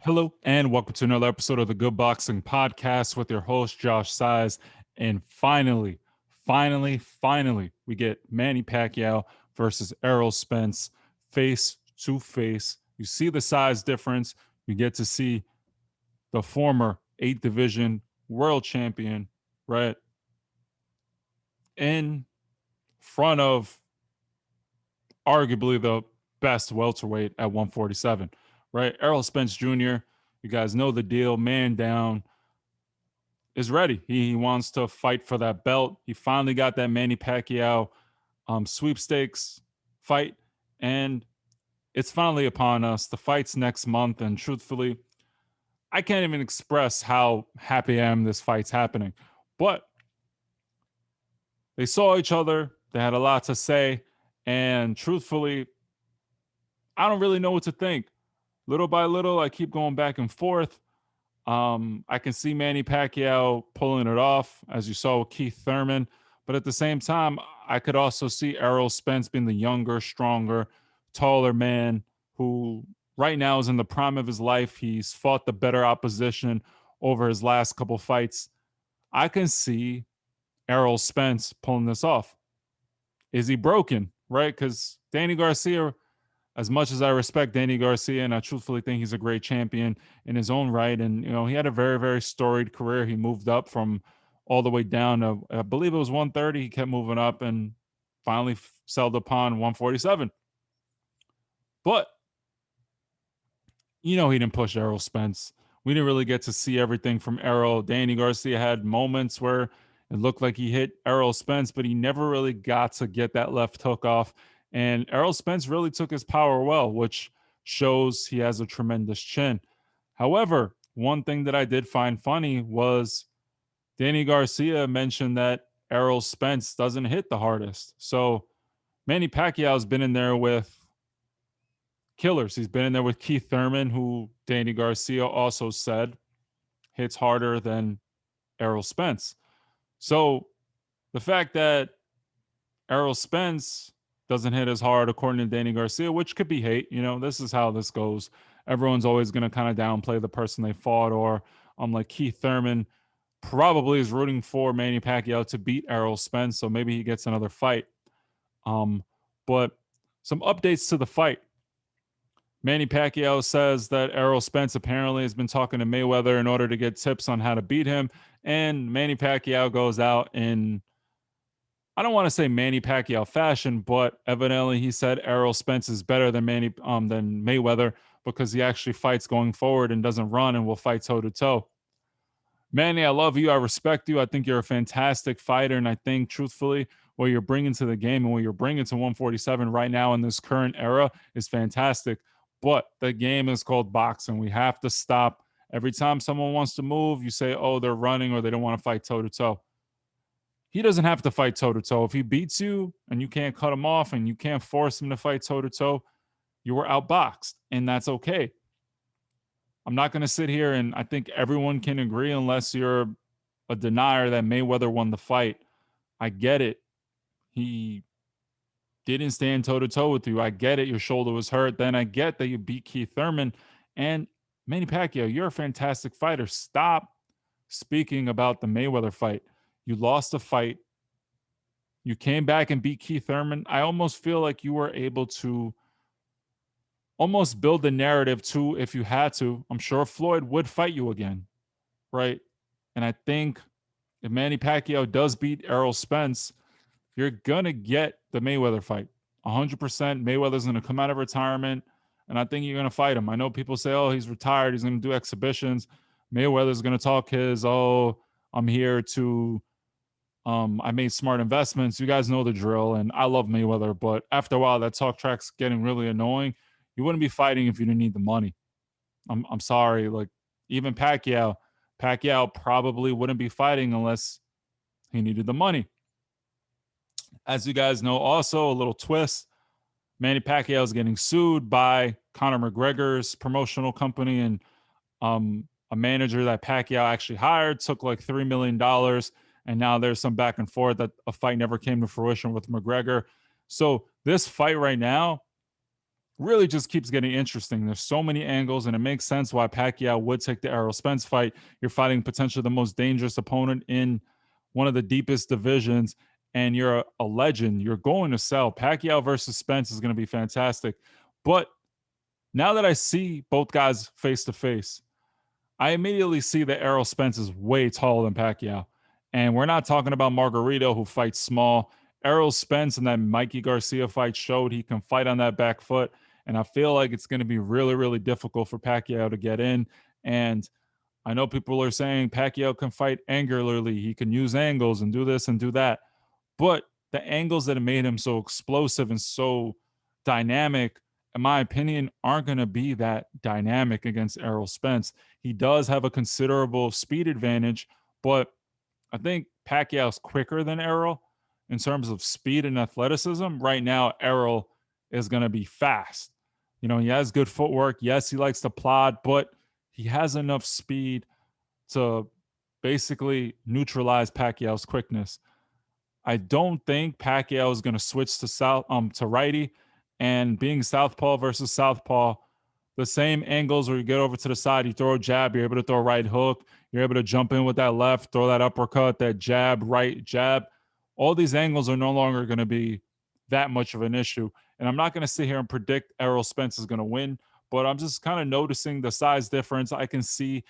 Hello, and welcome to another episode of the Good Boxing Podcast with your host, Josh Size. And finally, we get Manny Pacquiao versus Errol Spence face to face. You see the size difference. You get to see the former 8th division world champion, right, in front of arguably the best welterweight at 147, right? Errol Spence Jr., you guys know the deal, man down, is ready. He wants to fight for that belt. He finally got that Manny Pacquiao sweepstakes fight, and it's finally upon us. The fight's next month, and truthfully, I can't even express how happy I am this fight's happening. But they saw each other, they had a lot to say, and truthfully, I don't really know what to think. Little by little, I keep going back and forth. I can see Manny Pacquiao pulling it off, as you saw with Keith Thurman. But at the same time, I could also see Errol Spence being the younger, stronger, taller man who right now is in the prime of his life. He's fought the better opposition over his last couple fights. I can see Errol Spence pulling this off. Is he broken? Right? Because Danny Garcia, as much as I respect Danny Garcia and I truthfully think he's a great champion in his own right, and he had a very, very storied career. He moved up from all the way down to, I believe it was 130. He kept moving up and finally settled upon 147. But he didn't push Errol Spence. We didn't really get to see everything from Errol. Danny Garcia had moments where it looked like he hit Errol Spence, but he never really got to get that left hook off. And Errol Spence really took his power well, which shows he has a tremendous chin. However, one thing that I did find funny was Danny Garcia mentioned that Errol Spence doesn't hit the hardest. So Manny Pacquiao's been in there with killers. He's been in there with Keith Thurman, who Danny Garcia also said hits harder than Errol Spence. So the fact that Errol Spence doesn't hit as hard, according to Danny Garcia, which could be hate. This is how this goes. Everyone's always going to kind of downplay the person they fought, or like Keith Thurman probably is rooting for Manny Pacquiao to beat Errol Spence, so maybe he gets another fight. But some updates to the fight. Manny Pacquiao says that Errol Spence apparently has been talking to Mayweather in order to get tips on how to beat him. And Manny Pacquiao goes out in, I don't want to say Manny Pacquiao fashion, but evidently he said Errol Spence is better than than Mayweather because he actually fights going forward and doesn't run and will fight toe to toe. Manny, I love you. I respect you. I think you're a fantastic fighter. And I think, truthfully, what you're bringing to the game and what you're bringing to 147 right now in this current era is fantastic. But the game is called boxing. We have to stop. Every time someone wants to move, you say, oh, they're running or they don't want to fight toe to toe. He doesn't have to fight toe to toe. If he beats you and you can't cut him off and you can't force him to fight toe to toe, you were outboxed, and that's okay. I'm not going to sit here and I think everyone can agree, unless you're a denier, that Mayweather won the fight. I get it. He didn't stand toe to toe with you. I get it. Your shoulder was hurt. Then I get that you beat Keith Thurman. And Manny Pacquiao, you're a fantastic fighter. Stop speaking about the Mayweather fight. You lost a fight. You came back and beat Keith Thurman. I almost feel like you were able to almost build the narrative too, if you had to. I'm sure Floyd would fight you again, right? And I think if Manny Pacquiao does beat Errol Spence, you're going to get the Mayweather fight. 100%. Mayweather's going to come out of retirement, and I think you're going to fight him. I know people say, oh, he's retired, he's going to do exhibitions. Mayweather's going to talk his, oh, I'm here to, I made smart investments. You guys know the drill, and I love Mayweather, but after a while, that talk track's getting really annoying. You wouldn't be fighting if you didn't need the money. I'm sorry. Like, even Pacquiao probably wouldn't be fighting unless he needed the money. As you guys know, also a little twist, Manny Pacquiao is getting sued by Conor McGregor's promotional company, and a manager that Pacquiao actually hired took like $3 million. And now there's some back and forth that a fight never came to fruition with McGregor. So this fight right now, really just keeps getting interesting. There's so many angles, and it makes sense why Pacquiao would take the Errol Spence fight. You're fighting potentially the most dangerous opponent in one of the deepest divisions, and you're a legend. You're going to sell. Pacquiao versus Spence is going to be fantastic. But now that I see both guys face to face, I immediately see that Errol Spence is way taller than Pacquiao. And we're not talking about Margarito, who fights small. Errol Spence in that Mikey Garcia fight showed he can fight on that back foot. And I feel like it's going to be really, really difficult for Pacquiao to get in. And I know people are saying Pacquiao can fight angularly. He can use angles and do this and do that. But the angles that have made him so explosive and so dynamic, in my opinion, aren't going to be that dynamic against Errol Spence. He does have a considerable speed advantage, but I think Pacquiao's quicker than Errol in terms of speed and athleticism. Right now, Errol is going to be fast. You know, he has good footwork. Yes, he likes to plod, but he has enough speed to basically neutralize Pacquiao's quickness. I don't think Pacquiao is going to switch to righty, and being southpaw versus southpaw, the same angles where you get over to the side, you throw a jab, you're able to throw a right hook, you're able to jump in with that left, throw that uppercut, that jab, right jab. All these angles are no longer going to be that much of an issue. And I'm not going to sit here and predict Errol Spence is going to win, but I'm just kind of noticing the size difference. I can see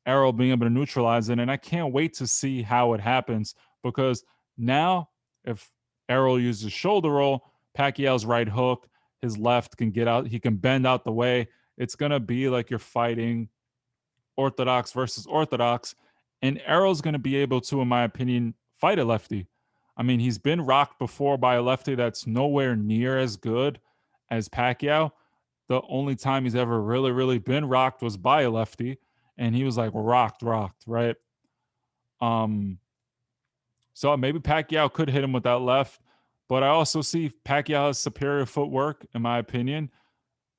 Errol being able to neutralize it. And I can't wait to see how it happens because now, if Errol uses shoulder roll, Pacquiao's right hook, his left can get out, he can bend out the way. It's going to be like you're fighting orthodox versus orthodox. And Errol's going to be able to, in my opinion, fight a lefty. I mean, he's been rocked before by a lefty that's nowhere near as good as Pacquiao. The only time he's ever really, really been rocked was by a lefty, and he was like rocked, right? Um, so maybe Pacquiao could hit him with that left, but I also see Pacquiao has superior footwork, in my opinion.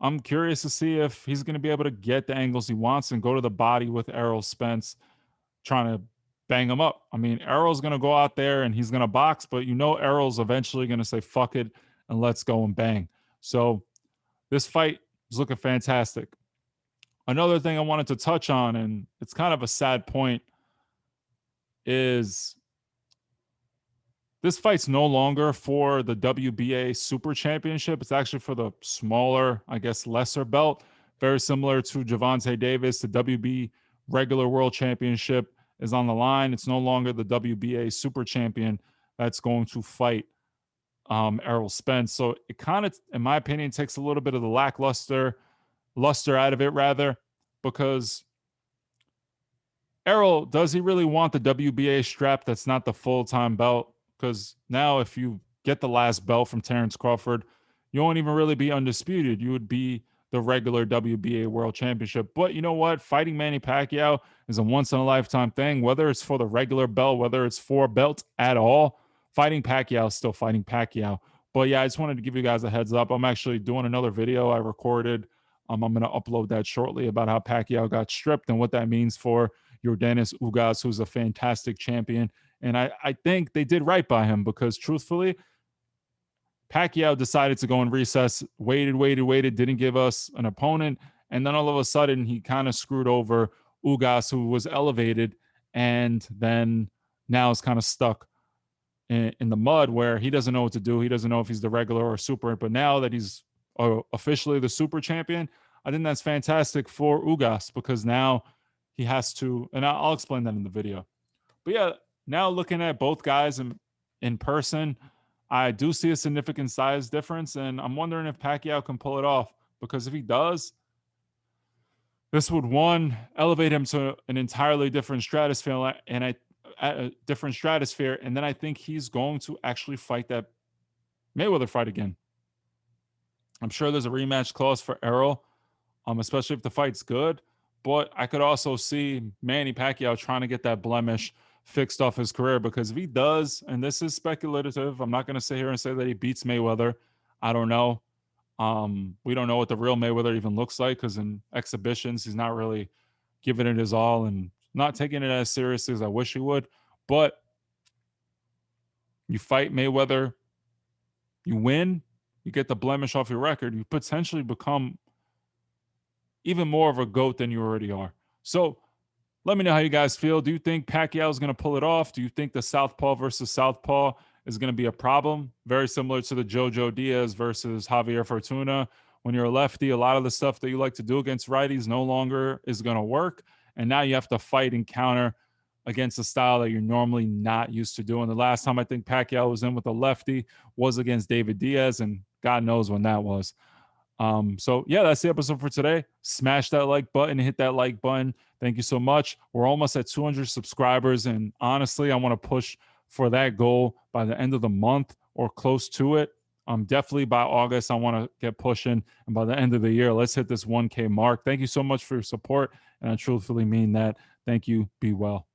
I'm curious to see if he's going to be able to get the angles he wants and go to the body with Errol Spence, trying to bang him up. I mean, Errol's going to go out there and he's going to box, but you know, Errol's eventually going to say, fuck it, and let's go and bang. So this fight is looking fantastic. Another thing I wanted to touch on, and it's kind of a sad point, is this fight's no longer for the WBA Super Championship. It's actually for the smaller, I guess, lesser belt. Very similar to Gervonta Davis. The WB regular world championship is on the line. It's no longer the WBA Super Champion that's going to fight Errol Spence. So it kind of, in my opinion, takes a little bit of the luster out of it, rather, because Errol, does he really want the WBA strap that's not the full time belt? Because now, if you get the last belt from Terrence Crawford, you won't even really be undisputed. You would be the regular WBA World Championship. But you know what? Fighting Manny Pacquiao is a once in a lifetime thing. Whether it's for the regular belt, whether it's for belts at all, fighting Pacquiao is still fighting Pacquiao. But yeah, I just wanted to give you guys a heads up. I'm actually doing another video I recorded. I'm going to upload that shortly about how Pacquiao got stripped and what that means for Yordenis Ugas, who's a fantastic champion. And I think they did right by him because, truthfully, Pacquiao decided to go in recess, waited, didn't give us an opponent. And then all of a sudden, he kind of screwed over Ugas, who was elevated, and then now is kind of stuck in the mud where he doesn't know what to do. He doesn't know if he's the regular or super. But now that he's officially the super champion, I think that's fantastic for Ugas because now he has to, and I'll explain that in the video. But yeah, now looking at both guys in person, I do see a significant size difference, and I'm wondering if Pacquiao can pull it off. Because if he does, this would one elevate him to an entirely different stratosphere, and a different stratosphere, and then I think he's going to actually fight that Mayweather fight again. I'm sure there's a rematch clause for Errol, especially if the fight's good. But I could also see Manny Pacquiao trying to get that blemish fixed off his career because if he does, and this is speculative, I'm not going to sit here and say that he beats Mayweather. I don't know. We don't know what the real Mayweather even looks like because in exhibitions, he's not really giving it his all and not taking it as seriously as I wish he would. But you fight Mayweather, you win, you get the blemish off your record, you potentially become even more of a GOAT than you already are. So let me know how you guys feel. Do you think Pacquiao is going to pull it off? Do you think the Southpaw versus Southpaw is going to be a problem? Very similar to the Jojo Diaz versus Javier Fortuna. When you're a lefty, a lot of the stuff that you like to do against righties no longer is going to work. And now you have to fight and counter against a style that you're normally not used to doing. The last time I think Pacquiao was in with a lefty was against David Diaz, and God knows when that was. So yeah, that's the episode for today. Smash that like button, hit that like button. Thank you so much. We're almost at 200 subscribers, and honestly, I want to push for that goal by the end of the month or close to it. Definitely by August, I want to get pushing, and by the end of the year, let's hit this 1K mark. Thank you so much for your support, and I truthfully mean that. Thank you. Be well.